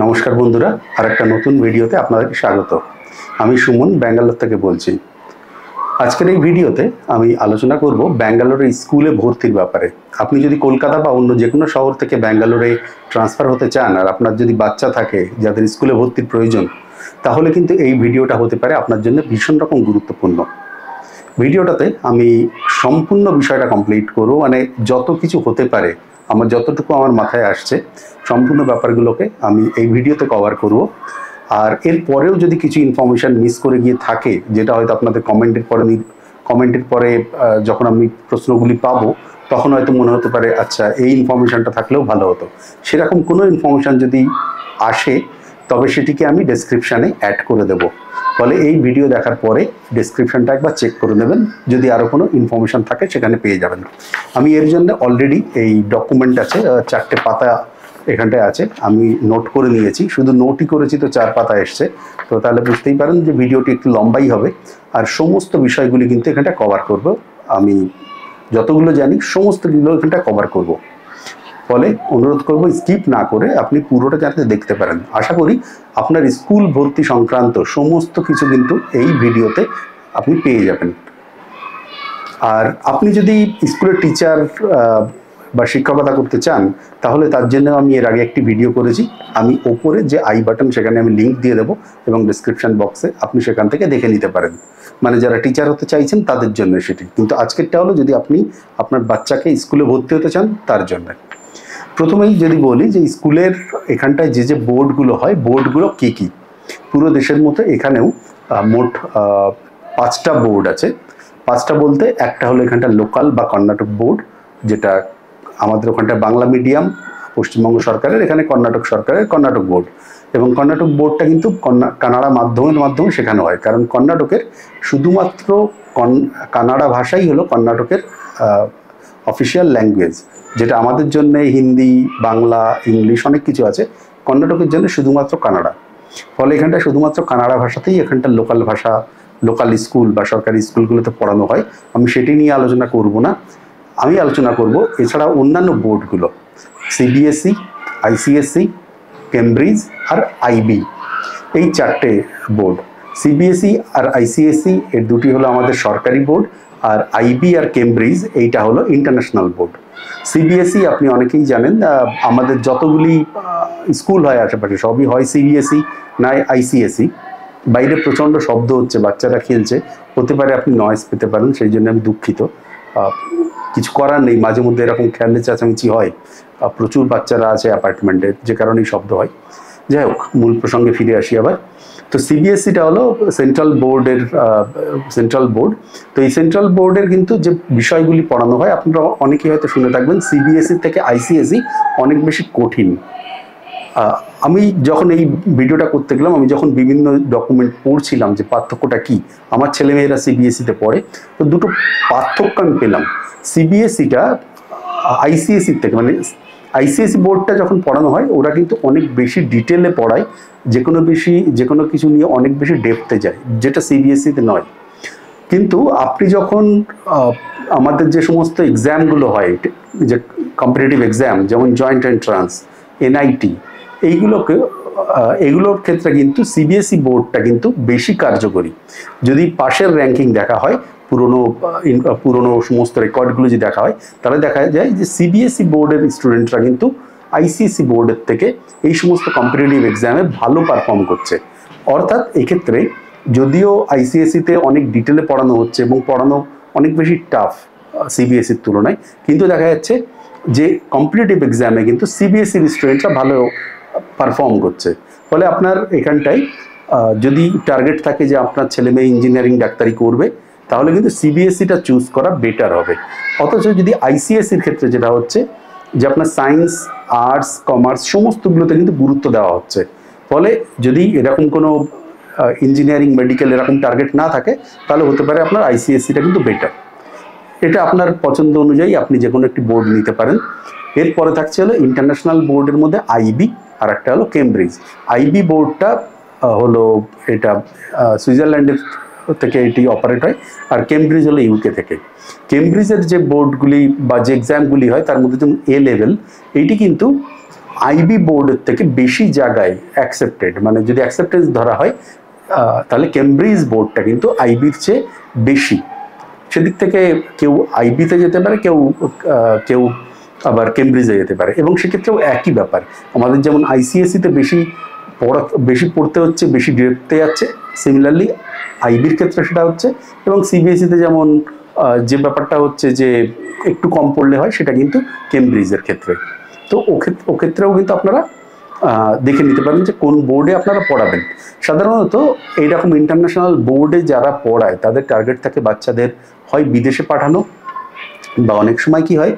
নমস্কার বন্ধুরা, আরেকটা নতুন ভিডিওতে আপনাদেরকে স্বাগত। আমি সুমন ব্যাঙ্গালোর থেকে বলছি। আজকের এই ভিডিওতে আমি আলোচনা করব ব্যাঙ্গালোরে স্কুলে ভর্তির ব্যাপারে। আপনি যদি কলকাতা বা অন্য যে কোনো শহর থেকে ব্যাঙ্গালোরে ট্রান্সফার হতে চান আর আপনার যদি বাচ্চা থাকে যাদের স্কুলে ভর্তির প্রয়োজন, তাহলে কিন্তু এই ভিডিওটা হতে পারে আপনার জন্য ভীষণ রকম গুরুত্বপূর্ণ। ভিডিওটাতে আমি সম্পূর্ণ বিষয়টা কমপ্লিট করব, মানে যত কিছু হতে পারে আমার যতটুকু আমার মাথায় আসছে সম্পূর্ণ ব্যাপারগুলোকে আমি এই ভিডিওতে কভার করব। আর এর পরেও যদি কিছু ইনফরমেশান মিস করে গিয়ে থাকে, যেটা হয়তো আপনাদের কমেন্টের পরে যখন আমি প্রশ্নগুলি পাবো তখন হয়তো মনে হতে পারে আচ্ছা এই ইনফরমেশানটা থাকলেও ভালো হতো, সেরকম কোনো ইনফরমেশান যদি আসে তবে সেটিকে আমি ডেসক্রিপশানে অ্যাড করে দেবো। ফলে এই ভিডিও দেখার পরে ডেসক্রিপশানটা একবার চেক করে নেবেন, যদি আরও কোনো ইনফরমেশান থাকে সেখানে পেয়ে যাবেন। আমি এর জন্য অলরেডি এই ডকুমেন্ট আছে 4টে পাতা এখানটায় আছে, আমি নোট করে নিয়েছি। শুধু নোটই করেছি তো 4 পাতা এসছে, তো তাহলে বুঝতেই পারেন যে ভিডিওটি একটু লম্বাই হবে। আর সমস্ত বিষয়গুলি কিন্তু এখানটা কভার করব, আমি যতগুলো জানি সমস্তগুলো এখানটা কভার করব। ফলে অনুরোধ করব স্কিপ না করে আপনি পুরোটা যাতে দেখতে পারেন। আশা করি আপনার স্কুল ভর্তি সংক্রান্ত সমস্ত কিছু কিন্তু এই ভিডিওতে আপনি পেয়ে যাবেন। আর আপনি যদি স্কুলের টিচার বা শিক্ষকতা করতে চান তাহলে তার জন্য আমি এর আগে একটি ভিডিও করেছি, আমি ওপরে যে আই বাটন সেখানে আমি লিঙ্ক দিয়ে দেবো এবং ডিসক্রিপশন বক্সে আপনি সেখান থেকে দেখে নিতে পারেন। মানে যারা টিচার হতে চাইছেন তাদের জন্য সেটি, কিন্তু আজকেরটা হলো যদি আপনি আপনার বাচ্চাকে স্কুলে ভর্তি হতে চান তার জন্য। প্রথমেই যদি বলি যে স্কুলের এখানটায় যে যে বোর্ডগুলো হয়, বোর্ডগুলো কী কী। পুরো দেশের মতো এখানেও মোট 5টা বোর্ড আছে। 5টা বলতে একটা হলো এখানটা লোকাল বা কর্ণাটক বোর্ড, যেটা আমাদের ওখানটা বাংলা মিডিয়াম পশ্চিমবঙ্গ সরকারের, এখানে কর্ণাটক সরকারের কর্ণাটক বোর্ড। এবং কর্ণাটক বোর্ডটা কিন্তু কানাড়া মাধ্যমে শেখানো হয়, কারণ কর্ণাটকের শুধুমাত্র কানাড়া ভাষাই হলো কর্ণাটকের অফিসিয়াল ল্যাঙ্গুয়েজ। যেটা আমাদের জন্য হিন্দি, বাংলা, ইংলিশ অনেক কিছু আছে, কর্ণাটকের জন্য শুধুমাত্র কানাড়া। ফলে এখানটা শুধুমাত্র কানাড়া ভাষাতেই এখানটা লোকাল ভাষা, লোকাল স্কুল বা সরকারি স্কুলগুলোতে পড়ানো হয়। আমি সেটি নিয়ে আলোচনা করব না, আমি আলোচনা করব এছাড়া অন্যান্য বোর্ডগুলো, সিবিএসই, আইসিএসসি, কেমব্রিজ আর আইবি, এই 4টে বোর্ড। সিবিএসই আর আইসিএসসি এর দুটি হলো আমাদের সরকারি বোর্ড, আর আইবি আর কেমব্রিজ এইটা হলো ইন্টারন্যাশনাল বোর্ড। সিবিএসই আপনি অনেকেই জানেন, আমাদের যতগুলি স্কুল হয় আশেপাশে সবই হয় সিবিএসই না আইসিএসই। বাইরে প্রচণ্ড শব্দ হচ্ছে, বাচ্চারা খেলছে, হতে পারে আপনি নয়েজ পেতে পারেন, সেই জন্য আমি দুঃখিত। কিছু করার নেই, মাঝে মধ্যে এরকম খেয়ালে চেঁচামেচি হয়, প্রচুর বাচ্চারা আছে অ্যাপার্টমেন্টে, যে কারণেই শব্দ হয়। যাই হোক, মূল প্রসঙ্গে ফিরে আসি আবার। তো সিবিএসইটা হলো সেন্ট্রাল বোর্ড। তো এই সেন্ট্রাল বোর্ডের কিন্তু যে বিষয়গুলি পড়ানো হয় আপনারা অনেকেই হয়তো শুনে থাকবেন, সিবিএসই থেকে আইসিএসই অনেক বেশি কঠিন। আমি যখন এই ভিডিওটা করতে গেলাম, আমি যখন বিভিন্ন ডকুমেন্ট পড়ছিলাম যে পার্থক্যটা কী, আমার ছেলেমেয়েরা সিবিএসইতে পড়ে, তো দুটো পার্থক্য আমি পেলাম। সিবিএসইটা আইসিএসির থেকে, মানে আইসিএসই বোর্ডটা যখন পড়ানো হয় ওরা কিন্তু অনেক বেশি ডিটেলে পড়ায়, যে কোনো কিছু নিয়ে অনেক বেশি ডেপথে যায়, যেটা সিবিএসইতে নয়। কিন্তু আপনি যখন আমাদের যে সমস্ত এক্সামগুলো হয়, যে কম্পিটিটিভ এক্সাম, যেমন জয়েন্ট এন্ট্রান্স, এনআইটি, এগুলোর ক্ষেত্রে কিন্তু সিবিএসই বোর্ডটা কিন্তু বেশি কার্যকরী। যদি পাশের র্যাঙ্কিং দেখা হয়, পুরনো সমস্ত রেকর্ডগুলো যদি দেখা হয়, তাহলে দেখা যায় যে সিবিএসই বোর্ডের স্টুডেন্টরা কিন্তু আইসিএসই বোর্ডের থেকে এই সমস্ত কম্পিটিটিভ এক্সামে ভালো পারফর্ম করছে। অর্থাৎ এক্ষেত্রে যদিও আইসিএসইতে অনেক ডিটেলে পড়ানো হচ্ছে এবং পড়ানো অনেক বেশি টাফ সিবিএসইর তুলনায়, কিন্তু দেখা যাচ্ছে যে কম্পিটিটিভ এক্সামে কিন্তু সিবিএসইর স্টুডেন্টরা ভালো পারফর্ম করছে। ফলে আপনার এখানটায় যদি টার্গেট থাকে যে আপনার ছেলে মেয়ে ইঞ্জিনিয়ারিং, ডাক্তারি করবে, তাহলে কিন্তু সিবিএসইটা চুজ করা বেটার হবে। অথচ যদি আইসিএসইর ক্ষেত্রে যেটা হচ্ছে যে আপনার সায়েন্স, আর্টস, কমার্স সমস্তগুলোতে কিন্তু গুরুত্ব দেওয়া হচ্ছে। ফলে যদি এরকম কোনো ইঞ্জিনিয়ারিং, মেডিকেল এরকম টার্গেট না থাকে, তাহলে হতে পারে আপনার আইসিএসইটা কিন্তু বেটার। এটা আপনার পছন্দ অনুযায়ী আপনি যে কোনো একটি বোর্ড নিতে পারেন। এরপরে থাকছে হলো ইন্টারন্যাশনাল বোর্ডের মধ্যে আইবি, আর একটা হলো কেমব্রিজ। আইবি বোর্ডটা হলো এটা সুইজারল্যান্ডের থেকে এটি অপারেট হয়, আর কেমব্রিজ হলো ইউকে থেকে। কেমব্রিজের যে বোর্ডগুলি বা যে এক্সামগুলি হয় তার মধ্যে যেমন এ লেভেল, এইটি কিন্তু আইবি বোর্ডের থেকে বেশি জায়গায় অ্যাকসেপ্টেড, মানে যদি অ্যাকসেপ্টেন্স ধরা হয় তাহলে কেমব্রিজ বোর্ডটা কিন্তু আইবির চেয়ে বেশি। সেদিক থেকে কেউ আইবিতে যেতে পারে, কেউ কেউ আবার কেমব্রিজে যেতে পারে, এবং সেক্ষেত্রেও একই ব্যাপার। আমাদের যেমন আইসিএসসিতে বেশি পড়তে হচ্ছে, বেশি ডেপথে যাচ্ছে, সিমিলারলি আইবির ক্ষেত্রে সেটা হচ্ছে, এবং সিবিএসইতে যেমন যে ব্যাপারটা হচ্ছে যে একটু কম পড়লে হয়, সেটা কিন্তু কেমব্রিজের ক্ষেত্রে। তো ওক্ষেত্রেও কিন্তু আপনারা দেখে নিতে পারেন যে কোন বোর্ডে আপনারা পড়াবেন। সাধারণত এইরকম ইন্টারন্যাশনাল বোর্ডে যারা পড়ায় তাদের টার্গেট থাকে বাচ্চাদের হয় বিদেশে পাঠানো, বা অনেক সময় কি হয়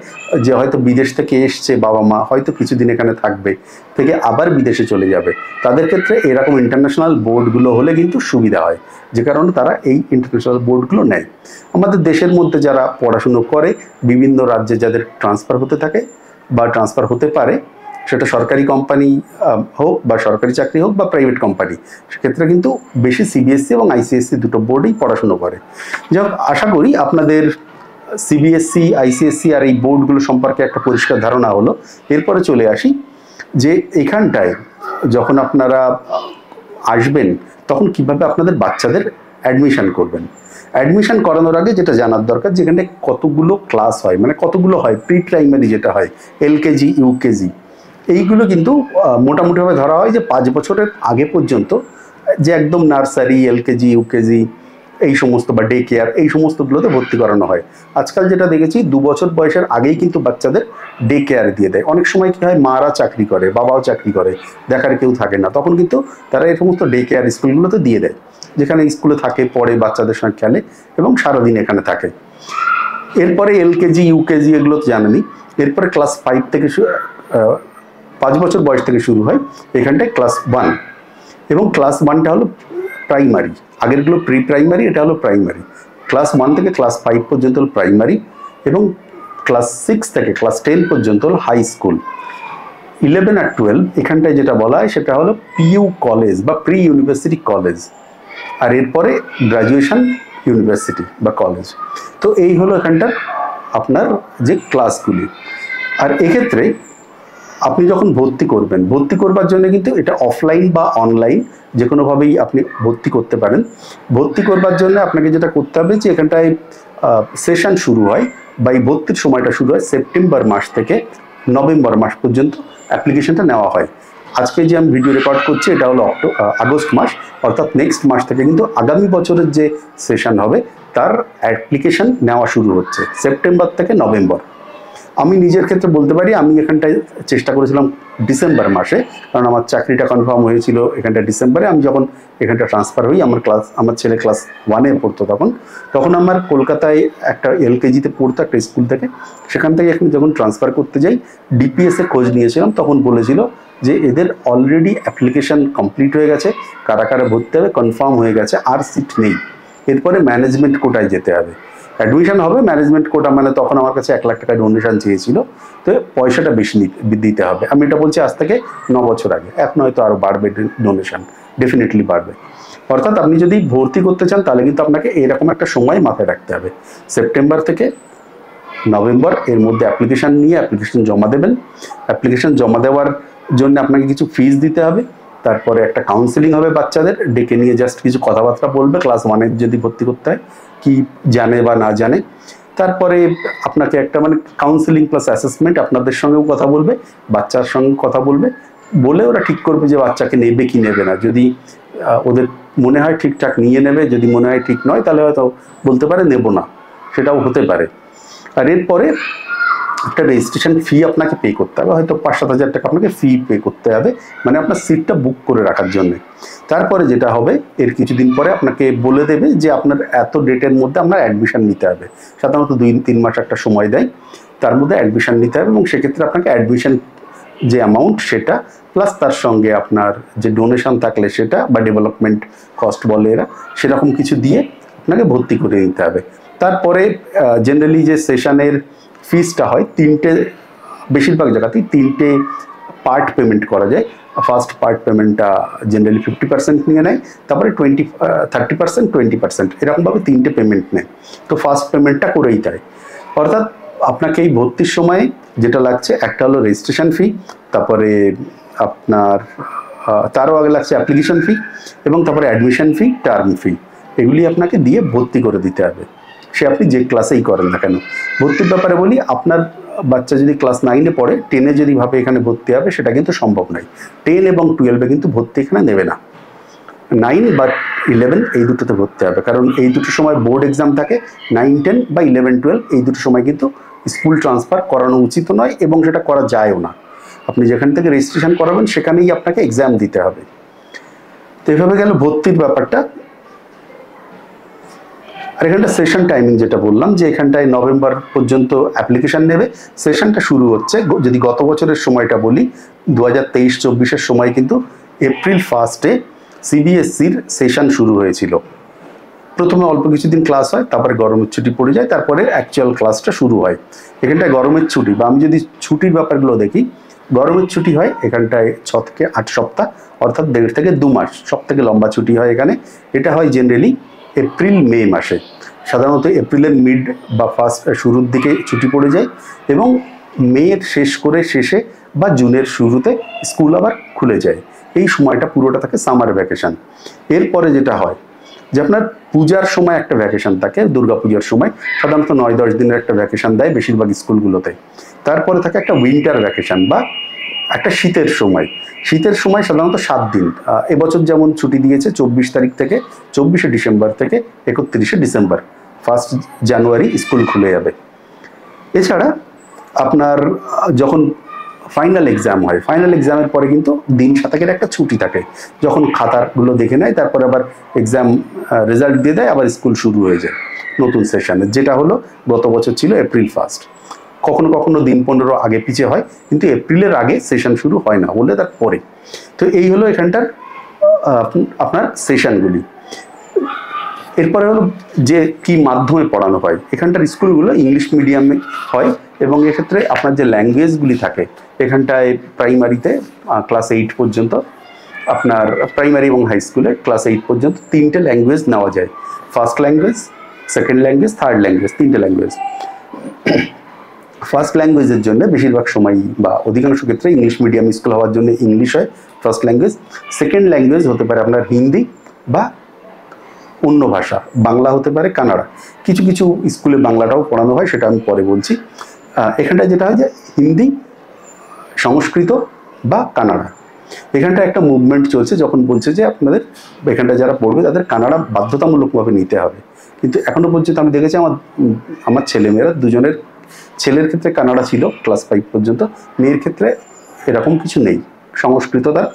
যে হয়তো বিদেশ থেকে এসছে বাবা মা, হয়তো কিছুদিন এখানে থাকবে, থেকে আবার বিদেশে চলে যাবে। তাদের ক্ষেত্রে এরকম ইন্টারন্যাশনাল বোর্ডগুলো হলে কিন্তু সুবিধা হয়, যে কারণে তারা এই ইন্টারন্যাশনাল বোর্ডগুলো নেয়। আমাদের দেশের মধ্যে যারা পড়াশুনো করে, বিভিন্ন রাজ্যে যাদের ট্রান্সফার হতে থাকে বা ট্রান্সফার হতে পারে, সেটা সরকারি কোম্পানি হোক বা সরকারি চাকরি হোক বা প্রাইভেট কোম্পানি, সেক্ষেত্রে কিন্তু বেশি সিবিএসসি এবং আইসিএসসি দুটো বোর্ডেই পড়াশুনো করে। যাই হোক, আশা করি আপনাদের সিবিএসসি, আইসিএসসি আর এই বোর্ডগুলো সম্পর্কে একটা পরিষ্কার ধারণা হলো। এরপরে চলে আসি যে এখানটায় যখন আপনারা আসবেন তখন কিভাবে আপনাদের বাচ্চাদের অ্যাডমিশন করবেন। অ্যাডমিশন করানোর আগে যেটা জানার দরকার, যেখানে কতগুলো ক্লাস হয়, মানে কতগুলো হয়, প্রি প্রাইমারি যেটা হয়, এলকেজি, ইউকেজি, এইগুলো কিন্তু মোটামুটিভাবে ধরা হয় যে 5 বছরের আগে পর্যন্ত, যে একদম নার্সারি, এলকেজি, ইউকেজি এই সমস্ত বা ডে কেয়ার, এই সমস্তগুলোতে ভর্তি করানো হয়। আজকাল যেটা দেখেছি 2 বছর বয়সের আগেই কিন্তু বাচ্চাদের ডে কেয়ার দিয়ে দেয়। অনেক সময় কী হয়, মারা চাকরি করে, বাবাও চাকরি করে, দেখার কেউ থাকে না, তখন কিন্তু তারা এই সমস্ত ডে কেয়ার স্কুলগুলোতে দিয়ে দেয়, যেখানে স্কুলে থাকে, পড়ে, বাচ্চাদের সঙ্গে খেলে এবং সারাদিন এখানে থাকে। এরপরে এলকেজি, ইউকেজি এগুলো তো জানেনি। এরপরে ক্লাস 5 থেকে 5 বছর বয়স থেকে শুরু হয় এখানটায় ক্লাস 1, এবং ক্লাস 1টা হলো প্রাইমারি। আগেরগুলো প্রি প্রাইমারি, এটা হলো প্রাইমারি। ক্লাস 1 থেকে ক্লাস 5 পর্যন্ত হলো প্রাইমারি, এবং ক্লাস 6 থেকে ক্লাস 10 পর্যন্ত হলো হাই স্কুল। 11 আর 12 এখানটায় যেটা বলা হয় সেটা হলো পিইউ কলেজ বা প্রি ইউনিভার্সিটি কলেজ, আর এরপরে গ্র্যাজুয়েশন ইউনিভার্সিটি বা কলেজ। তো এই হলো এখানটার আপনার যে ক্লাসগুলি। আর এক্ষেত্রে আপনি যখন ভর্তি করবেন, ভর্তি করবার জন্য কিন্তু এটা অফলাইন বা অনলাইন যে কোনোভাবেই আপনি ভর্তি করতে পারেন। ভর্তি করবার জন্য আপনাকে যেটা করতে হবে যে এখানটায় সেশন শুরু হয় বা এই ভর্তির সময়টা শুরু হয় সেপ্টেম্বর মাস থেকে নভেম্বর মাস পর্যন্ত অ্যাপ্লিকেশনটা নেওয়া হয়। আজকে যে আমি ভিডিও রেকর্ড করছি এটা হলো আগস্ট মাস, অর্থাৎ নেক্সট মাস থেকে কিন্তু আগামী বছরের যে সেশন হবে তার অ্যাপ্লিকেশন নেওয়া শুরু হচ্ছে সেপ্টেম্বর থেকে নভেম্বর। আমি নিজের ক্ষেত্রে বলতে পারি, আমি এখানটায় চেষ্টা করেছিলাম ডিসেম্বর মাসে, কারণ আমার চাকরিটা কনফার্ম হয়েছিল এখানটা ডিসেম্বরে। আমি যখন এখানটা ট্রান্সফার হই, আমার ছেলে ক্লাস 1-এ পড়তো, তখন আমার কলকাতায় একটা এলকেজিতে পড়তো একটা স্কুল থেকে, সেখান থেকে এখানে যখন ট্রান্সফার করতে যাই ডিপিএসে খোঁজ নিয়েছিলাম, তখন বলেছিল যে এদের অলরেডি অ্যাপ্লিকেশন কমপ্লিট হয়ে গেছে, কারা কারা ভর্তি হবে কনফার্ম হয়ে গেছে, আর সিট নেই। এরপরে ম্যানেজমেন্ট কোটায় যেতে হবে, অ্যাডমিশন হবে ম্যানেজমেন্ট কোটা, মানে তখন আমার কাছে 1 লাখ টাকা ডোনেশন চেয়েছিল, তো পয়সাটা বেশি দিতে হবে। আমি এটা বলছি আজ থেকে 9 বছর আগে, এখন হয়তো আরও বাড়বে ডোনেশন, ডেফিনেটলি বাড়বে। অর্থাৎ আপনি যদি ভর্তি করতে চান তাহলে কিন্তু আপনাকে এরকম একটা সময় মাথায় রাখতে হবে, সেপ্টেম্বর থেকে নভেম্বর এর মধ্যে অ্যাপ্লিকেশন নিয়ে অ্যাপ্লিকেশন জমা দেবেন। অ্যাপ্লিকেশন জমা দেওয়ার জন্য আপনাকে কিছু ফিস দিতে হবে, তারপরে একটা কাউন্সেলিং হবে, বাচ্চাদের ডেকে নিয়ে জাস্ট কিছু কথাবার্তা বলবে, ক্লাস 1-এ যদি ভর্তি করতে হয় কি জানে বা না জানে। তারপরে আপনাকে একটা মানে কাউন্সেলিং প্লাস অ্যাসেসমেন্ট, আপনাদের সঙ্গেও কথা বলবে, বাচ্চার সঙ্গে কথা বলবে, বলে ওরা ঠিক করবে যে বাচ্চাকে নেবে কি নেবে না। যদি ওদের মনে হয় ঠিকঠাক নিয়ে নেবে, যদি মনে হয় ঠিক নয় তাহলে হয়তো বলতে পারে নেব না, সেটাও হতে পারে। আর এরপরে একটা রেজিস্ট্রেশন ফি আপনাকে পে করতে হবে, হয়তো 5-7 হাজার টাকা আপনাকে ফি পে করতে হবে, মানে আপনার সিটটা বুক করে রাখার জন্য। তারপরে যেটা হবে, এর কিছুদিন পরে আপনাকে বলে দেবে যে আপনার এত ডেটের মধ্যে আপনার অ্যাডমিশন নিতে হবে। সাধারণত 2-3 মাস একটা সময় দেয়, তার মধ্যে অ্যাডমিশন নিতে হবে, এবং সেক্ষেত্রে আপনাকে অ্যাডমিশন যে অ্যামাউন্ট সেটা প্লাস তার সঙ্গে আপনার যে ডোনেশন থাকলে সেটা, বা ডেভেলপমেন্ট কস্ট বলে এরা, সেরকম কিছু দিয়ে আপনাকে ভর্তি করে নিতে হবে। তারপরে জেনারেলি যে সেশনের ফিসটা হয় 3টে, বেশিরভাগ জায়গাতেই 3টে পার্ট পেমেন্ট করা যায়। ফার্স্ট পার্ট পেমেন্টটা জেনারেলি 50% নিয়ে নেয়, তারপরে 30%, 20% এরকমভাবে 3টে পেমেন্ট নেয়। তো ফার্স্ট পেমেন্টটা করেই দেয়, অর্থাৎ আপনাকে এই ভর্তির সময় যেটা লাগছে, একটা হলো রেজিস্ট্রেশন ফি, তারপরে আপনার তারও আগে লাগছে অ্যাপ্লিকেশন ফি, এবং তারপরে অ্যাডমিশন ফি, টার্ম ফি, এগুলি আপনাকে দিয়ে ভর্তি করে দিতে হবে, সে আপনি যে ক্লাসেই করেন না কেন। ভর্তির ব্যাপারে বলি, আপনার বাচ্চা যদি ক্লাস 9-এ পড়ে, 10-এ যদি ভাবে এখানে ভর্তি হবে, সেটা কিন্তু সম্ভব নয়। 10 এবং 12-এ কিন্তু ভর্তি এখানে নেবে না। 9 বা 11 এই দুটোতে ভর্তি হবে, কারণ এই দুটো সময় বোর্ড এক্সাম থাকে। 9, 10 বা 11, 12 এই দুটো সময় কিন্তু স্কুল ট্রান্সফার করানো উচিত নয়, এবং সেটা করা যায়ও না। আপনি যেখান থেকে রেজিস্ট্রেশন করাবেন সেখানেই আপনাকে এক্সাম দিতে হবে। তো এইভাবে গেল ভর্তির ব্যাপারটা। আর এখানটা সেশন টাইমিং যেটা বললাম, যে এখানটায় নভেম্বর পর্যন্ত অ্যাপ্লিকেশন নেবে। সেশনটা শুরু হচ্ছে, যদি গত বছরের সময়টা বলি, 2023-24-এর সময় কিন্তু এপ্রিল 1-এ সিবিএসসির সেশন শুরু হয়েছিল। প্রথমে অল্প কিছুদিন ক্লাস হয়, তারপরে গরমের ছুটি পড়ে যায়, তারপরে অ্যাকচুয়াল ক্লাসটা শুরু হয়। এখানটায় গরমের ছুটি, বা আমি যদি ছুটির ব্যাপারগুলো দেখি, গরমের ছুটি হয় এখানটায় 6 থেকে 8 সপ্তাহ, অর্থাৎ 1.5 থেকে 2 মাস। সব থেকে লম্বা ছুটি হয় এখানে। এটা হয় জেনারেলি এপ্রিল মে মাসে। সাধারণত এপ্রিলের মিড বা ফার্স্ট শুরুর দিকে ছুটি পড়ে যায়, এবং মেয়ের শেষে বা জুনের শুরুতে স্কুল আবার খুলে যায়। এই সময়টা পুরোটা থাকে সামার ভ্যাকেশন। এরপরে যেটা হয় যে আপনার পূজার সময় একটা ভ্যাকেশন থাকে, দুর্গাপূজার সময় সাধারণত 9-10 দিনের একটা ভ্যাকেশন দেয় বেশিরভাগ স্কুলগুলোতে। তারপরে থাকে একটা উইন্টার ভ্যাকেশন বা একটা শীতের সময়। শীতের সময় সাধারণত 7 দিন। এবছর যেমন ছুটি দিয়েছে 24 তারিখ থেকে 24শে ডিসেম্বর থেকে 31শে ডিসেম্বর, 1 জানুয়ারি স্কুল খুলে যাবে। এছাড়া আপনার যখন ফাইনাল এক্সাম হয়, ফাইনাল এক্সামের পরে কিন্তু দিন 7 একটা ছুটি থাকে, যখন খাতাগুলো দেখে নেয়, তারপরে আবার এক্সাম রেজাল্ট দিয়ে দেয়, আবার স্কুল শুরু হয়ে যায় নতুন সেশনে, যেটা হলো গত বছর ছিল এপ্রিল 1। কখনো কখনো দিন 15 আগে পিছিয়ে হয়, কিন্তু এপ্রিলের আগে সেশন শুরু হয় না, বললে তার পরে। তো এই হলো এখানটার আপনার সেশনগুলি। এরপরে হলো যে কি মাধ্যমে পড়ানো হয়। এখানটার স্কুলগুলো ইংলিশ মিডিয়ামে হয়, এবং এক্ষেত্রে আপনার যে ল্যাঙ্গুয়েজগুলি থাকে, এখানটায় প্রাইমারিতে ক্লাস 8 পর্যন্ত, আপনার প্রাইমারি এবং হাই স্কুলে ক্লাস 8 পর্যন্ত 3টে ল্যাঙ্গুয়েজ নেওয়া যায়। First language, second language, third language, 3টে ল্যাঙ্গুয়েজ। ফার্স্ট ল্যাঙ্গুয়েজের জন্য বেশিরভাগ সময় বা অধিকাংশ ক্ষেত্রে ইংলিশ মিডিয়াম স্কুল হওয়ার জন্য ইংলিশ হয় ফার্স্ট ল্যাঙ্গুয়েজ। সেকেন্ড ল্যাঙ্গুয়েজ হতে পারে আপনার হিন্দি বা অন্য ভাষা, বাংলা হতে পারে, কানাডা। কিছু কিছু স্কুলে বাংলাটাও পড়ানো হয়, সেটা আমি পরে বলছি। এখানটায় যেটা হয় যে হিন্দি, সংস্কৃত বা কানাডা। এখানটা একটা মুভমেন্ট চলছে, যখন বলছে যে আপনাদের এখানটা যারা পড়বে তাদের কানাডা বাধ্যতামূলকভাবে নিতে হবে। কিন্তু এখনো পর্যন্ত আমি দেখেছি আমার ছেলেমেয়েরা দুজনের, ছেলের ক্ষেত্রে কানাডা ছিল ক্লাস 5 পর্যন্ত, মেয়ের ক্ষেত্রে এরকম কিছু নেই। সংস্কৃত তার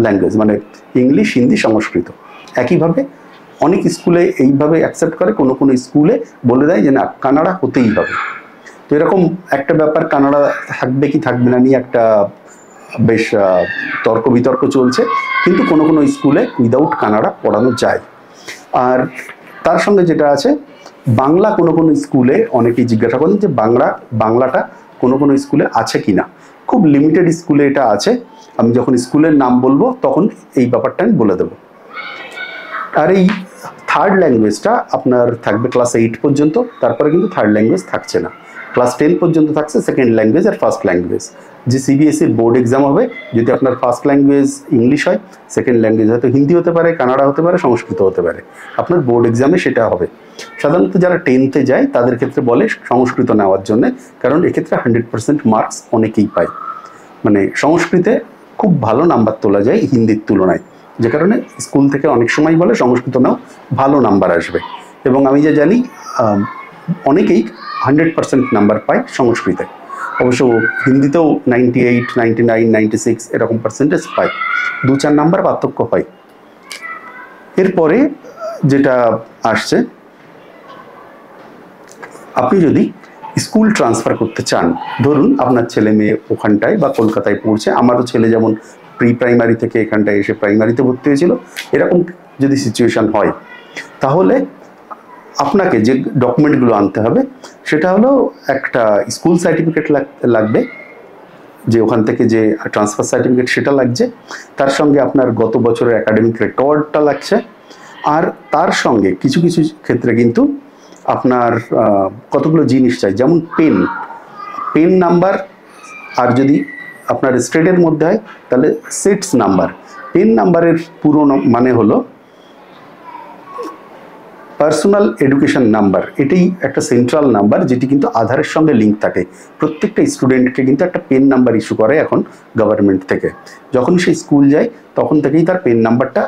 ল্যাঙ্গুয়েজ, মানে ইংলিশ, হিন্দি, সংস্কৃত। একইভাবে অনেক স্কুলে এইভাবে অ্যাকসেপ্ট করে, কোনো কোনো স্কুলে বলে দেয় যে না, কানাডা হতেই হবে। তো এরকম একটা ব্যাপার, কানাডা থাকবে কি থাকবে না নিয়ে একটা বেশ তর্ক বিতর্ক চলছে, কিন্তু কোনো কোনো স্কুলে উইদাউট কানাডা পড়ানো যায়। আর তার সঙ্গে যেটা আছে, বাংলা কোনো কোনো স্কুলে অনেকেই জিজ্ঞাসা করেন যে বাংলাটা কোনো কোনো স্কুলে আছে কি না। খুব লিমিটেড স্কুলে এটা আছে। আমি যখন স্কুলের নাম বলবো তখন এই ব্যাপারটা আমি বলে দেবো। আর এই থার্ড ল্যাঙ্গুয়েজটা আপনার থাকবে ক্লাস 8 পর্যন্ত, তারপরে কিন্তু থার্ড ল্যাঙ্গুয়েজ থাকছে না। ক্লাস 10 পর্যন্ত থাকছে সেকেন্ড ল্যাঙ্গুয়েজ আর ফার্স্ট ল্যাঙ্গুয়েজ। যে সিবিএসসির বোর্ড এক্সাম হবে, যদি আপনার ফার্স্ট ল্যাঙ্গুয়েজ ইংলিশ হয়, সেকেন্ড ল্যাঙ্গুয়েজ হয়তো হিন্দি হতে পারে, কানাডা হতে পারে, সংস্কৃত হতে পারে, আপনার বোর্ড এক্সামে সেটা হবে। সাধারণত যারা 10th-এ যায় তাদের ক্ষেত্রে বলে সংস্কৃত নেওয়ার জন্য, কারণ এক্ষেত্রে 100% মার্কস অনেকেই পায়। মানে সংস্কৃতে খুব ভালো নাম্বার তোলা যায় হিন্দির তুলনায়, যে কারণে স্কুল থেকে অনেক সময় বলে সংস্কৃত নাও, ভালো নাম্বার আসবে। এবং আমি যা জানি অনেকেই 100% নাম্বার পায় সংস্কৃতে। অবশ্য হিন্দিতেও 98, 99, 96 এরকম পার্সেন্টেজ পায়, 2-4 নাম্বার পার্থক্য হয়। এরপরে যেটা আসছে, আপনি যদি স্কুল ট্রান্সফার করতে চান, ধরুন আপনার ছেলে মেয়ে ওখানটায় বা কলকাতায় পড়ছে, আমারও ছেলে যেমন প্রি প্রাইমারি থেকে এখানটায় এসে প্রাইমারিতে ভর্তি হয়েছিল, এরকম যদি সিচুয়েশান হয়, তাহলে আপনাকে যে ডকুমেন্টগুলো আনতে হবে সেটা হলো একটা স্কুল সার্টিফিকেট লাগবে, যে ওখান থেকে যে ট্রান্সফার সার্টিফিকেট সেটা লাগছে, তার সঙ্গে আপনার গত বছরের একাডেমিক রেকর্ডটা লাগছে, আর তার সঙ্গে কিছু কিছু ক্ষেত্রে কিন্তু আপনার কতগুলো জিনিস চাই, যেমন পেন নাম্বার, আর যদি আপনার স্টেটের মধ্যে হয় তাহলে সিটস নাম্বার। পেন নাম্বারের পুরো মানে হলো পার্সোনাল এডুকেশন নাম্বার। এটাই একটা সেন্ট্রাল নাম্বার যেটি কিন্তু আধারের সঙ্গে লিঙ্ক থাকে। প্রত্যেকটা স্টুডেন্টকে কিন্তু একটা পেন নাম্বার ইস্যু করে এখন গভর্নমেন্ট থেকে। যখন সে স্কুল যায় তখন থেকেই তার পেন নাম্বারটা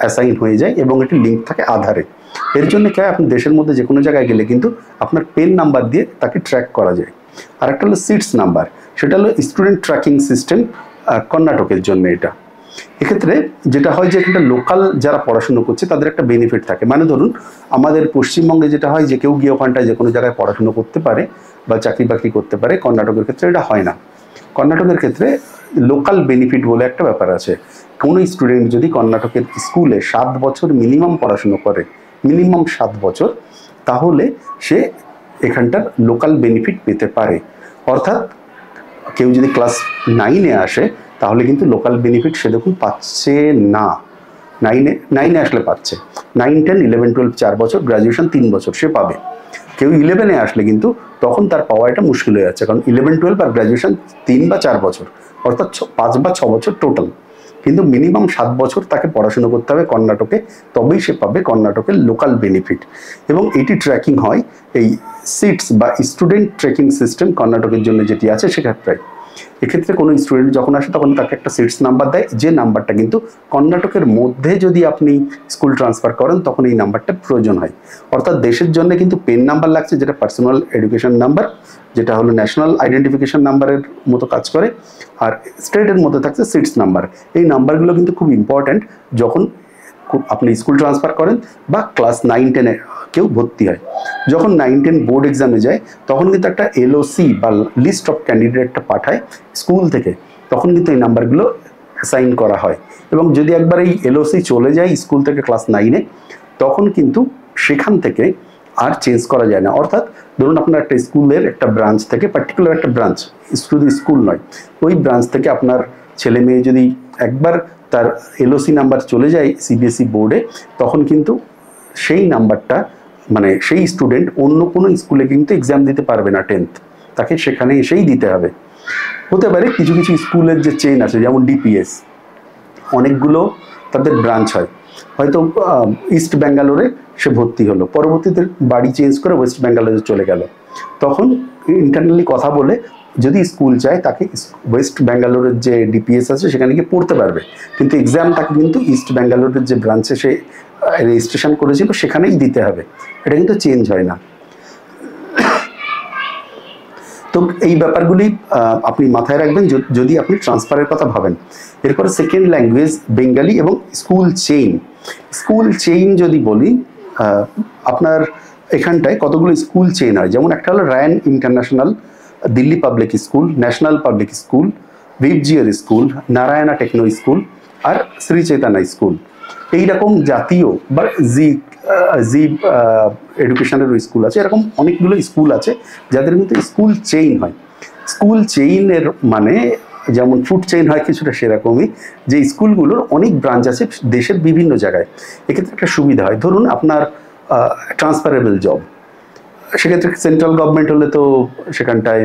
অ্যাসাইন হয়ে যায় এবং এটি লিঙ্ক থাকে আধারে। এর জন্য কি হয়, আপনি দেশের মধ্যে যে কোনো জায়গায় গেলে কিন্তু আপনার পেন নাম্বার দিয়ে তাকে ট্র্যাক করা যায়। আর একটা হলো সিটস নাম্বার, সেটা হলো স্টুডেন্ট ট্র্যাকিং সিস্টেম কর্ণাটকের জন্য। এটা এক্ষেত্রে যেটা হয় যে এখানটা লোকাল যারা পড়াশুনো করছে তাদের একটা বেনিফিট থাকে। মানে ধরুন আমাদের পশ্চিমবঙ্গে যেটা হয় যে কেউ গিয়ে ওখানটায় যে কোনো জায়গায় পড়াশুনো করতে পারে বা চাকরি বাকরি করতে পারে, কর্ণাটকের ক্ষেত্রে এটা হয় না। কর্ণাটকের ক্ষেত্রে লোকাল বেনিফিট বলে একটা ব্যাপার আছে। কোনো স্টুডেন্ট যদি কর্ণাটকের স্কুলে 7 বছর মিনিমাম পড়াশুনো করে, মিনিমাম 7 বছর, তাহলে সে এখানটার লোকাল বেনিফিট পেতে পারে। অর্থাৎ কেউ যদি ক্লাস 9-এ আসে তাহলে কিন্তু লোকাল বেনিফিট সে দেখুন পাচ্ছে না। 9-এ আসলে পাচ্ছে, 9, 10, 11, 12 4 বছর, গ্রাজুয়েশন 3 বছর সে পাবে। কেউ 11-এ আসলে কিন্তু তখন তার পাওয়া এটা মুশকিল হয়ে যাচ্ছে, কারণ 11, 12 আর গ্রাজুয়েশন 3 বা 4 বছর, অর্থাৎ 5 বা 6 বছর টোটাল। কিন্তু মিনিমাম 7 বছর তাকে পড়াশুনো করতে হবে কর্ণাটকে, তবেই সে পাবে কর্ণাটকের লোকাল বেনিফিট। এবং এটি ট্র্যাকিং হয় এই সিটস বা স্টুডেন্ট ট্র্যাকিং সিস্টেম কর্ণাটকের জন্য যেটি আছে সেক্ষেত্রে। এক্ষেত্রে কোনো স্টুডেন্ট যখন আসে তখন তাকে একটা সিটস নাম্বার দেয়, যে নাম্বারটা কিন্তু কর্ণাটকের মধ্যে যদি আপনি স্কুল ট্রান্সফার করেন তখন এই নাম্বারটা প্রয়োজন হয়। অর্থাৎ দেশের জন্য কিন্তু পেন নাম্বার লাগছে, যেটা পার্সোনাল এডুকেশন নাম্বার, যেটা হলো ন্যাশনাল আইডেন্টিফিকেশন নাম্বারের মতো কাজ করে। আর স্টেটের মধ্যে থাকছে সিটস নাম্বার। এই নাম্বারগুলো কিন্তু খুব ইম্পর্ট্যান্ট যখন আপনি স্কুল ট্রান্সফার করেন বা ক্লাস 9-10-এ কেউ ভর্তি হয়। যখন 9-10 বোর্ড এক্সামে যায় তখন কিন্তু একটা এলওসি বা লিস্ট অফ ক্যান্ডিডেটটা পাঠায় স্কুল থেকে, তখন কিন্তু এই নাম্বারগুলো অ্যাসাইন করা হয়। এবং যদি একবার এই এলওসি চলে যায় স্কুল থেকে ক্লাস 9-এ, তখন কিন্তু সেখান থেকে আর চেঞ্জ করা যায় না। অর্থাৎ ধরুন আপনার একটা স্কুলের একটা ব্রাঞ্চ থেকে, পার্টিকুলার একটা ব্রাঞ্চ, শুধু স্কুল নয়, ওই ব্রাঞ্চ থেকে আপনার ছেলে মেয়ে যদি একবার তার এলওসি নাম্বার চলে যায় সিবিএসই বোর্ডে, তখন কিন্তু সেই নাম্বারটা মানে সেই স্টুডেন্ট অন্য কোনো স্কুলে কিন্তু এক্সাম দিতে পারবে না 10th, তাকে সেখানে এসেই দিতে হবে। হতে পারে কিছু কিছু স্কুলের যে চেইন আছে, যেমন ডিপিএস, অনেকগুলো তাদের ব্রাঞ্চ হয়, হয়তো ইস্ট ব্যাঙ্গালোরে সে ভর্তি হলো, পরবর্তীতে বাড়ি চেঞ্জ করে ওয়েস্ট ব্যাঙ্গালোরে চলে গেল, তখন ইন্টারনালি কথা বলে যদি স্কুল চায় তাকে ওয়েস্ট ব্যাঙ্গালোরের যে ডিপিএস আছে সেখানে গিয়ে পড়তে পারবে, কিন্তু এক্সাম তাকে কিন্তু ইস্ট ব্যাঙ্গালোরের যে ব্রাঞ্চে সে রেজিস্ট্রেশন করেছিল সেখানেই দিতে হবে, এটা কিন্তু চেঞ্জ হয় না। তো এই ব্যাপারগুলি আপনি মাথায় রাখবেন যদি আপনি ট্রান্সফারের কথা ভাবেন। এরপরে সেকেন্ড ল্যাঙ্গুয়েজ বেঙ্গালি এবং স্কুল চেইন যদি বলি, আপনার এখানটায় কতগুলো স্কুল চেইন হয়, যেমন একটা হলো Ryan International, Delhi public school, national public school, VIBGYOR school, Narayana techno school আর শ্রী চৈতন্য স্কুল। এইরকম জাতীয় বা জি এডুকেশনের স্কুল আছে, এরকম অনেকগুলো স্কুল আছে যাদের কিন্তু স্কুল চেইন হয়। স্কুল চেইনের মানে যেমন ফুড চেইন হয় কিছুটা সেরকমই, যে স্কুলগুলোর অনেক ব্রাঞ্চ আছে দেশের বিভিন্ন জায়গায়। এক্ষেত্রে একটা সুবিধা হয়, ধরুন আপনার ট্রান্সফারেবল জব, সেক্ষেত্রে সেন্ট্রাল গভর্নমেন্ট হলে তো সেখানটায়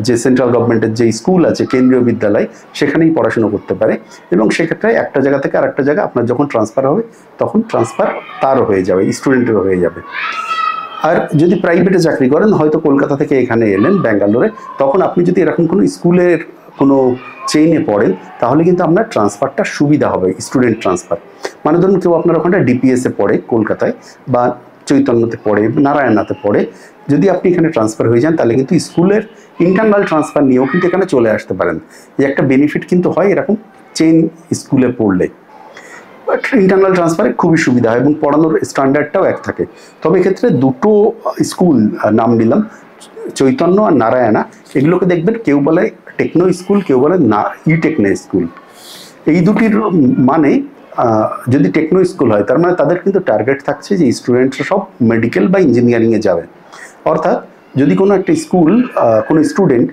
যে সেন্ট্রাল গভর্নমেন্টের যে স্কুল আছে, কেন্দ্রীয় বিদ্যালয়, সেখানেই পড়াশুনো করতে পারে এবং সেক্ষেত্রে একটা জায়গা থেকে আরেকটা জায়গা আপনার যখন ট্রান্সফার হবে তখন ট্রান্সফার তারও হয়ে যাবে, স্টুডেন্টেরও হয়ে যাবে। আর যদি প্রাইভেটে চাকরি করেন, হয়তো কলকাতা থেকে এখানে এলেন ব্যাঙ্গালোরে, তখন আপনি যদি এরকম কোনো স্কুলের কোনো চেইনে পড়েন তাহলে কিন্তু আপনার ট্রান্সফারটা সুবিধা হবে, স্টুডেন্ট ট্রান্সফার। মানে ধরুন কেউ আপনার ওখানটা ডিপিএসে পড়ে কলকাতায় বা চৈতন্যতে পড়ে, নারায়ণাতে পড়ে, যদি আপনি এখানে ট্রান্সফার হয়ে যান তাহলে কিন্তু স্কুলের ইন্টারনাল ট্রান্সফার নিয়েও কিন্তু এখানে চলে আসতে পারেন। এই একটা বেনিফিট কিন্তু হয় এরকম চেইন স্কুলে পড়লে, বাট ইন্টারনাল ট্রান্সফারে খুবই সুবিধা হয় এবং পড়ানোর স্ট্যান্ডার্ডটাও এক থাকে। তবে এক্ষেত্রে দুটো স্কুল নাম নিলাম, চৈতন্য আর নারায়ণা, এগুলোকে দেখবেন কেউ বলে টেকনো স্কুল, কেউ বলে না টেকনো স্কুল। এই দুটির মানে যদি টেকনো স্কুল হয় তার মানে তাদের কিন্তু টার্গেট থাকছে যে স্টুডেন্টরা সব মেডিকেল বা ইঞ্জিনিয়ারিংয়ে যাবে। অর্থাৎ যদি কোনো একটা স্কুল, কোনো স্টুডেন্ট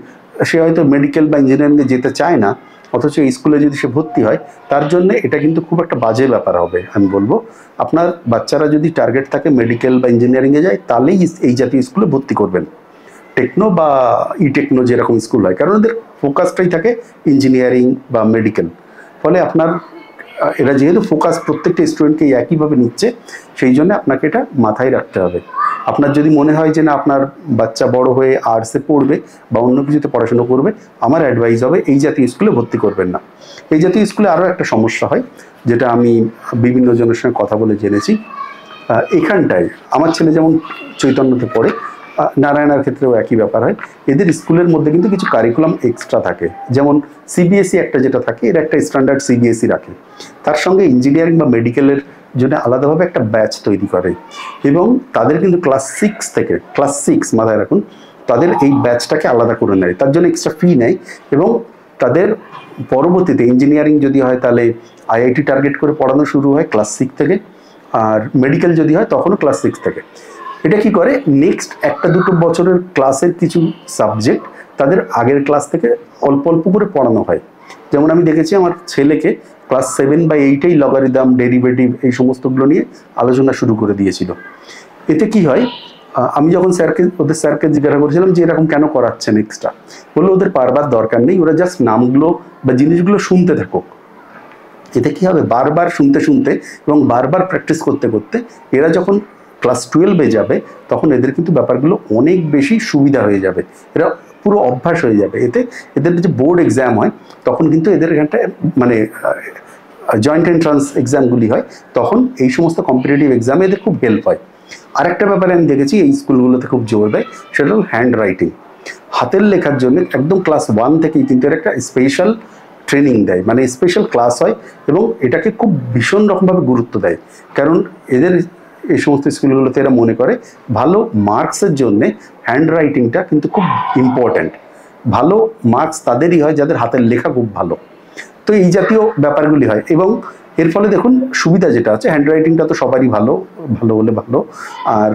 সে হয়তো মেডিকেল বা ইঞ্জিনিয়ারিংয়ে যেতে চায় না, অথচ এই স্কুলে যদি সে ভর্তি হয়, তার জন্য এটা কিন্তু খুব একটা বাজে ব্যাপার হবে। আমি বলবো আপনার বাচ্চারা যদি টার্গেট থাকে মেডিকেল বা ইঞ্জিনিয়ারিংয়ে যায়, তাহলেই এই জাতীয় স্কুলে ভর্তি করবেন, টেকনো বা টেকনো যেরকম স্কুল হয়, কারণ ওদের ফোকাসটাই থাকে ইঞ্জিনিয়ারিং বা মেডিকেল। ফলে আপনার এরা যেহেতু ফোকাস প্রত্যেকটা স্টুডেন্টকে একইভাবে নিচ্ছে, সেই জন্য আপনাকে এটা মাথায় রাখতে হবে। আপনার যদি মনে হয় যে না আপনার বাচ্চা বড় হয়ে আর্টসে পড়বে বা অন্য কিছুতে পড়াশুনো করবে, আমার অ্যাডভাইস হবে এই জাতীয় স্কুলে ভর্তি করবেন না। এই জাতীয় স্কুলে আরও একটা সমস্যা হয়, যেটা আমি বিভিন্ন জনের সঙ্গে কথা বলে জেনেছি। এখানটায় আমার ছেলে যেমন চৈতন্যতে পড়ে, নারায়ণার ক্ষেত্রেও একই ব্যাপার হয়। এদের স্কুলের মধ্যে কিন্তু কিছু কারিকুলাম এক্সট্রা থাকে, যেমন সিবিএসই একটা যেটা থাকে, এর একটা স্ট্যান্ডার্ড সিবিএসই রাখে, তার সঙ্গে ইঞ্জিনিয়ারিং বা মেডিকেলের জন্য আলাদাভাবে একটা ব্যাচ তৈরি করে, এবং তাদের কিন্তু ক্লাস 6 মাথায় রাখুন, তাদের এই ব্যাচটাকে আলাদা করে নেয়, তার জন্য এক্সট্রা ফি নেয়, এবং তাদের পরবর্তীতে ইঞ্জিনিয়ারিং যদি হয় তাহলে আইআইটি টার্গেট করে পড়ানো শুরু হয় ক্লাস 6 থেকে, আর মেডিকেল যদি হয় তখনও ক্লাস 6 থেকে। এটা কি করে, নেক্সট 1-2 বছরের ক্লাসের কিছু সাবজেক্ট তাদের আগের ক্লাস থেকে অল্প অল্প করে পড়ানো হয়। যেমন আমি দেখেছি আমার ছেলেকে ক্লাস 7 বা 8-এই লগারিদম, ডেরিভেটিভ এই সমস্তগুলো নিয়ে আলোচনা শুরু করে দিয়েছিল। এতে কি হয়, আমি যখন ওদের স্যারকে জিজ্ঞাসা করেছিলাম যে এরকম কেন করাচ্ছেন এক্সট্রা, বললো ওদের পারবার দরকার নেই, ওরা জাস্ট নামগুলো বা জিনিসগুলো শুনতে থাকুক। এতে কি হবে, বারবার শুনতে শুনতে এবং বারবার প্র্যাকটিস করতে করতে এরা যখন ক্লাস 12-এ যাবে, তখন এদের কিন্তু ব্যাপারগুলো অনেক বেশি সুবিধা হয়ে যাবে, এরা পুরো অভ্যাস হয়ে যাবে। এতে এদের যে বোর্ড এক্সাম হয়, তখন কিন্তু এদের এখানটায় মানে জয়েন্ট এন্ট্রান্স এক্সামগুলি হয়, তখন এই সমস্ত কম্পিটিটিভ এক্সামে এদের খুব হেল্প হয়। আরেকটা ব্যাপারে আমি দেখেছি এই স্কুলগুলোতে খুব জোর দেয়, সেটা হল হ্যান্ড রাইটিং। হাতের লেখার জন্য একদম ক্লাস 1 থেকেই কিন্তু এর একটা স্পেশাল ট্রেনিং দেয়, মানে স্পেশাল ক্লাস হয়, এবং এটাকে খুব ভীষণ রকমভাবে গুরুত্ব দেয়। কারণ এদের এই সমস্ত স্কুলগুলোতে এরা মনে করে ভালো মার্কসের জন্যে হ্যান্ড রাইটিংটা কিন্তু খুব ইম্পর্ট্যান্ট। ভালো মার্কস তাদেরই হয় যাদের হাতের লেখা খুব ভালো। তো এই জাতীয় ব্যাপারগুলি হয়, এবং এর ফলে দেখুন সুবিধা যেটা আছে, হ্যান্ড রাইটিংটা তো সবারই ভালো হলে ভালো। আর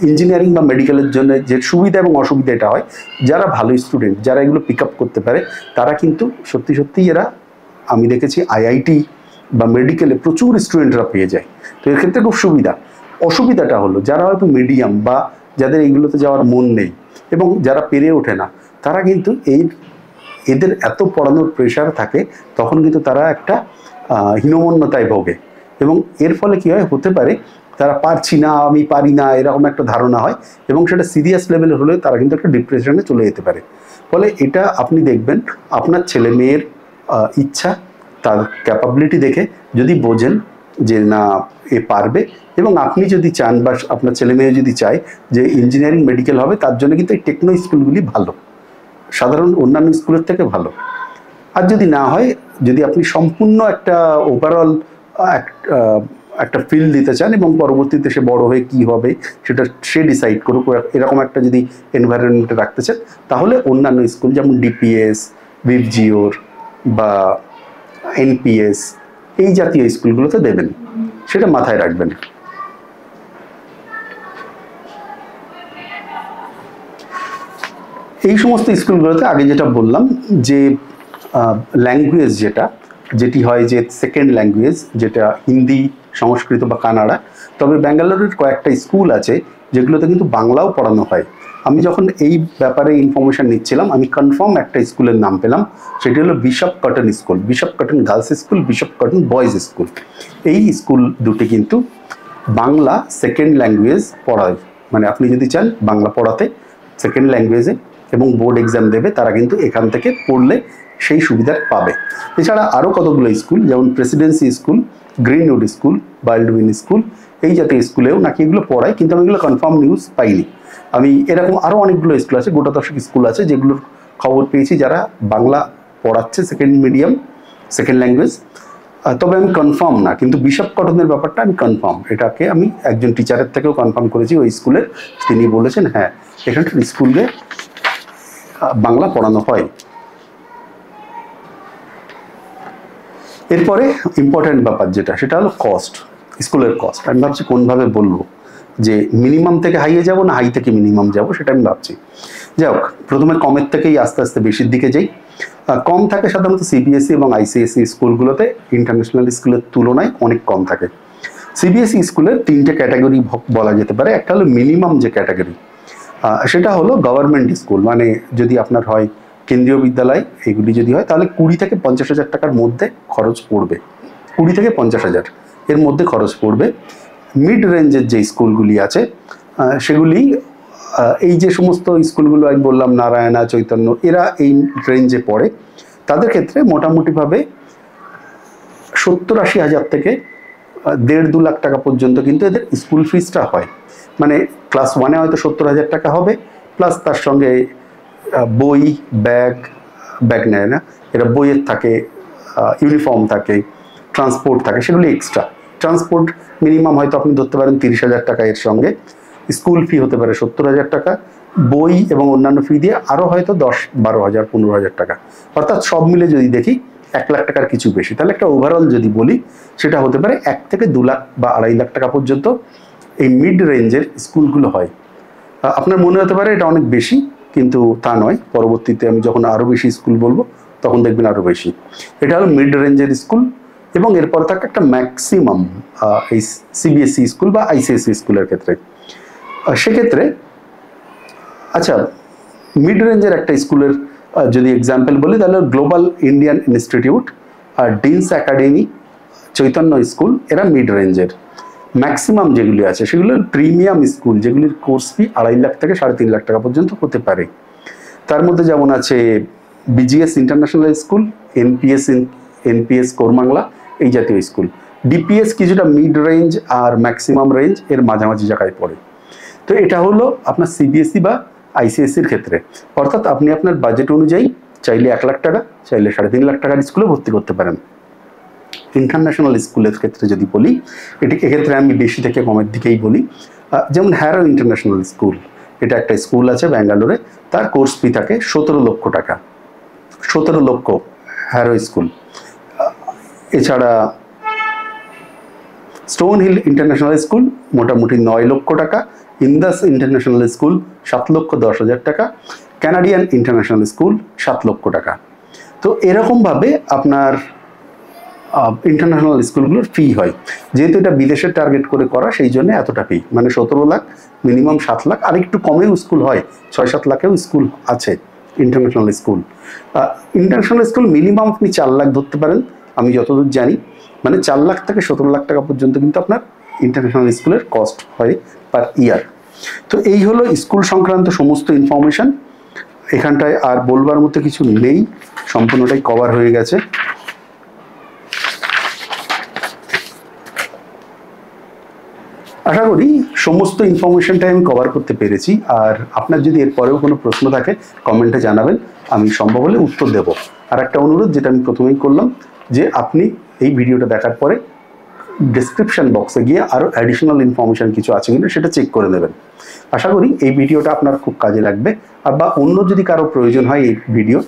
ইঞ্জিনিয়ারিং বা মেডিকেলের জন্য যে সুবিধা এবং অসুবিধা এটা হয়, যারা ভালো স্টুডেন্ট, যারা এগুলো পিক আপ করতে পারে, তারা কিন্তু সত্যি সত্যিই এরা, আমি দেখেছি আইআইটি বা মেডিকেলে প্রচুর স্টুডেন্টরা পেয়ে যায়। তো এর ক্ষেত্রে খুব সুবিধা। অসুবিধাটা হলো যারা হয়তো মিডিয়াম বা যাদের এইগুলোতে যাওয়ার মন নেই এবং যারা পেরে ওঠে না, তারা কিন্তু এদের এত পড়ানোর প্রেশার থাকে, তখন কিন্তু তারা একটা হীনমন্যতায় ভোগে, এবং এর ফলে কি হয়, হতে পারে তারা পারছি না, আমি পারি না, এরকম একটা ধারণা হয়, এবং সেটা সিরিয়াস লেভেলে হলে তারা কিন্তু একটা ডিপ্রেশনে চলে যেতে পারে। ফলে এটা আপনি দেখবেন আপনার ছেলে মেয়ের ইচ্ছা, তার ক্যাপাবিলিটি দেখে যদি বোঝেন যে না এ পারবে, এবং আপনি যদি চান বা আপনার ছেলে মেয়ে যদি চায় যে ইঞ্জিনিয়ারিং মেডিকেল হবে, তার জন্য কিন্তু এই টেকনো স্কুলগুলি ভালো, সাধারণ অন্যান্য স্কুলের থেকে ভালো। আর যদি না হয়, যদি আপনি সম্পূর্ণ একটা ওভারঅল একটা ফিল্ড দিতে চান এবং পরবর্তীতে সে বড় হয়ে কী হবে সেটা সে ডিসাইড করুক, এরকম একটা যদি এনভায়রনমেন্টে রাখতে চান, তাহলে অন্যান্য স্কুল যেমন ডিপিএস, ভিভজিওর বা এনপিএস এই জাতীয় স্কুলগুলোতে দেবেন, সেটা মাথায় রাখবেন। এই সমস্ত স্কুলগুলোতে আগে যেটা বললাম যে ল্যাঙ্গুয়েজ যেটি হয় যে সেকেন্ড ল্যাঙ্গুয়েজ, যেটা হিন্দি, সংস্কৃত বা কানাডা। তবে ব্যাঙ্গালোরের কয়েকটা স্কুল আছে যেগুলোতে কিন্তু বাংলাও পড়ানো হয়। আমি যখন এই ব্যাপারে ইনফরমেশান নিচ্ছিলাম, আমি কনফার্ম একটা স্কুলের নাম পেলাম, সেটি হলো bishop cotton school, bishop cotton girls school, bishop cotton boys school. এই স্কুল দুটি কিন্তু বাংলা সেকেন্ড ল্যাঙ্গুয়েজ পড়ায়, মানে আপনি যদি চান বাংলা পড়াতে সেকেন্ড ল্যাঙ্গুয়েজে এবং বোর্ড এক্সাম দেবে, তারা কিন্তু এখান থেকে পড়লে সেই সুবিধা পাবে। এছাড়া আরও কতগুলো স্কুল, যেমন Presidency school, Greenwood school, Baldwin school, এই জাতীয় স্কুলেও নাকি এগুলো পড়ায়, কিন্তু আমি এগুলো কনফার্ম নিউজ পাইনি। আমি এরকম আরও অনেকগুলো স্কুল আছে, গোটা 10 স্কুল আছে যেগুলোর খবর পেয়েছি যারা বাংলা পড়াচ্ছে সেকেন্ড মিডিয়াম, সেকেন্ড ল্যাঙ্গুয়েজ। তবে আমি কনফার্ম না, কিন্তু বিশপ কটনের ব্যাপারটা আমি কনফার্ম। এটাকে আমি একজন টিচারের থেকেও কনফার্ম করেছি ওই স্কুলের, তিনি বলেছেন হ্যাঁ এখানটার স্কুলে বাংলা পড়ানো হয়। এরপরে ইম্পর্ট্যান্ট ব্যাপার যেটা, সেটা হলো কস্ট, স্কুলের কস্ট। আমি ভাবছি কোনভাবে বলবো, যে মিনিমাম থেকে হাইয়ে যাব না হাই থেকে মিনিমাম যাব, সেটা আমি ভাবছি। যাই হোক, প্রথমে কমের থেকেই আস্তে আস্তে বেশির দিকে যাই। কম থাকে সাধারণত সিবিএসই এবং আইসিএসই স্কুলগুলোতে, ইন্টারন্যাশনাল স্কুলের তুলনায় অনেক কম থাকে। সিবিএসই স্কুলের তিনটে ক্যাটাগরি বলা যেতে পারে। একটা হলো মিনিমাম যে ক্যাটাগরি, সেটা হলো গভর্নমেন্ট স্কুল, মানে যদি আপনার হয় কেন্দ্রীয় বিদ্যালয়, এগুলি যদি হয় তাহলে 20 থেকে 50,000 টাকার মধ্যে খরচ পড়বে। 20 থেকে 50,000 এর মধ্যে খরচ পড়বে। মিড রেঞ্জের যে স্কুলগুলি আছে সেগুলি এই যে সমস্ত স্কুলগুলো আমি বললাম, নারায়ণা, চৈতন্য, এরা এই রেঞ্জে পড়ে। তাদের ক্ষেত্রে মোটামুটিভাবে 70-80 হাজার থেকে 1.5-2 লাখ টাকা পর্যন্ত কিন্তু এদের স্কুল ফিসটা হয়। মানে ক্লাস 1-এ হয়তো 70,000 টাকা হবে, প্লাস তার সঙ্গে বই, ব্যাগ নেয় না এরা, বইয়ের থাকে, ইউনিফর্ম থাকে, ট্রান্সপোর্ট থাকে, সেগুলি এক্সট্রা। ট্রান্সপোর্ট মিনিমাম হয়তো আপনি ধরতে পারেন 30,000 টাকা, এর সঙ্গে স্কুল ফি হতে পারে 70,000 টাকা, বই এবং অন্যান্য ফি দিয়ে আরও হয়তো 10-12 হাজার 15,000 টাকা, অর্থাৎ সব মিলে যদি দেখি 1 লাখ টাকার কিছু বেশি। তাহলে একটা ওভারঅল যদি বলি সেটা হতে পারে 1 থেকে 2 লাখ বা 2.5 লাখ টাকা পর্যন্ত এই মিড রেঞ্জের স্কুলগুলো হয়। আপনার মনে হতে পারে এটা অনেক বেশি, কিন্তু তা নয়। পরবর্তীতে আমি যখন আরও বেশি স্কুল বলবো তখন দেখবেন আরও বেশি। এটা হলো মিড রেঞ্জের স্কুল, এবং এরপর থাকে একটা ম্যাক্সিমাম এই সিবিএসই স্কুল বা আইসিএসই স্কুলের ক্ষেত্রে। সেক্ষেত্রে আচ্ছা, মিড রেঞ্জের একটা স্কুলের যদি এক্সাম্পল বলি তাহলে গ্লোবাল ইন্ডিয়ান ইনস্টিটিউট আর ডিনস একাডেমি, চৈতন্য স্কুল, এরা মিড রেঞ্জের। ম্যাক্সিমাম যেগুলি আছে সেগুলো প্রিমিয়াম স্কুল, যেগুলির কোর্স ফি 2.5 লাখ থেকে 3.5 লাখ টাকা পর্যন্ত হতে পারে। তার মধ্যে যেমন আছে বিজিএস ইন্টারন্যাশনাল স্কুল, এনপিএস কোরবাংলা, এই জাতীয় স্কুল। ডিপিএস কিছুটা মিড রেঞ্জ আর ম্যাক্সিমাম রেঞ্জ এর মাঝামাঝি জায়গায় পড়ে। তো এটা হলো আপনার সিবিএসই বা আইসিএসসির ক্ষেত্রে। অর্থাৎ আপনি আপনার বাজেট অনুযায়ী চাইলে 1 লাখ টাকা, চাইলে 3.5 লাখ টাকার স্কুলে ভর্তি করতে পারেন। ইন্টারন্যাশনাল স্কুলের ক্ষেত্রে যদি বলি, এক্ষেত্রে আমি বেশি থেকে কমের দিকেই বলি। যেমন হ্যারো ইন্টারন্যাশনাল স্কুল, এটা একটা স্কুল আছে ব্যাঙ্গালোরে, তার কোর্স ফি থাকে 17 লক্ষ টাকা। 17 লক্ষ হ্যারো স্কুল। এছাড়া স্টোন হিল ইন্টারন্যাশনাল স্কুল মোটামুটি 9 লক্ষ টাকা। ইন্দাস ইন্টারন্যাশনাল স্কুল 7,10,000 টাকা। কানাডিয়ান ইন্টারন্যাশনাল স্কুল 7 লক্ষ টাকা। তো এরকমভাবে আপনার ইন্টারন্যাশনাল স্কুলগুলোর ফি হয়। যেহেতু এটা বিদেশের টার্গেট করে করা, সেই জন্য এতটা ফি, মানে 17 লাখ, মিনিমাম 7 লাখ, আর একটু কমেও স্কুল হয়, 6-7 লাখেও স্কুল আছে international school. International school minimum আপনি 4 লাখ ধরতে পারেন, আমি যতদূর জানি। মানে 4 লাখ থেকে 17 লাখ টাকা পর্যন্ত কিন্তু আপনার ইন্টারন্যাশনাল স্কুলের কস্ট হয় পার ইয়ার। তো এই হলো স্কুল সংক্রান্ত সমস্ত ইনফরমেশন। এখানটায় আর বলবার মতো কিছু নেই, সম্পূর্ণটাই কভার হয়ে গেছে। আশা করি সমস্ত ইনফরমেশনটাই আমি কভার করতে পেরেছি। আর আপনার যদি এরপরেও কোনো প্রশ্ন থাকে কমেন্টে জানাবেন, আমি সম্ভব হলে উত্তর দেব। আর একটা অনুরোধ, যেটা আমি প্রথমেই করলাম, যে আপনি এই ভিডিওটা দেখার পরে ডেসক্রিপশন বক্সে গিয়ে আরও অ্যাডিশনাল ইনফরমেশন কিছু আছে কিনা সেটা চেক করে নেবেন। আশা করি এই ভিডিওটা আপনার খুব কাজে লাগবে। আর বা অন্য যদি কারো প্রয়োজন হয় এই ভিডিও,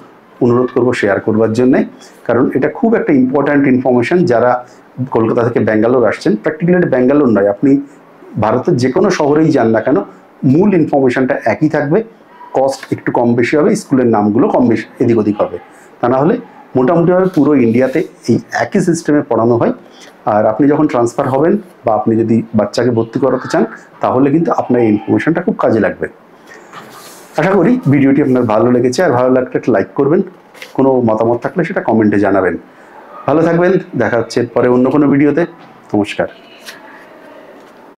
অনুরোধ করব শেয়ার করবার জন্যে, কারণ এটা খুব একটা ইম্পর্ট্যান্ট ইনফরমেশন। যারা কলকাতা থেকে ব্যাঙ্গালোর আসছেন, প্র্যাকটিক্যালি ব্যাঙ্গালোর নয়, আপনি ভারতের যে কোনো শহরেই যান না কেন, মূল ইনফরমেশনটা একই থাকবে। কস্ট একটু কম বেশি হবে, স্কুলের নামগুলো কম বেশি এদিক ওদিক হবে, তা না হলে মোটামুটিভাবে পুরো ইন্ডিয়াতে এই একই সিস্টেমে পড়ানো হয়। আর আপনি যখন ট্রান্সফার হবেন বা আপনি যদি বাচ্চাকে ভর্তি করাতে চান, তাহলে কিন্তু আপনার এই ইনফরমেশনটা খুব কাজে লাগবে। আশা করি ভিডিওটি আপনার ভালো লেগেছে, আর ভালো লাগলে একটা লাইক করবেন। কোনো মতামত থাকলে সেটা কমেন্টে জানাবেন। ভালো থাকবেন, দেখা হচ্ছে পরে অন্য কোনো ভিডিওতে। নমস্কার।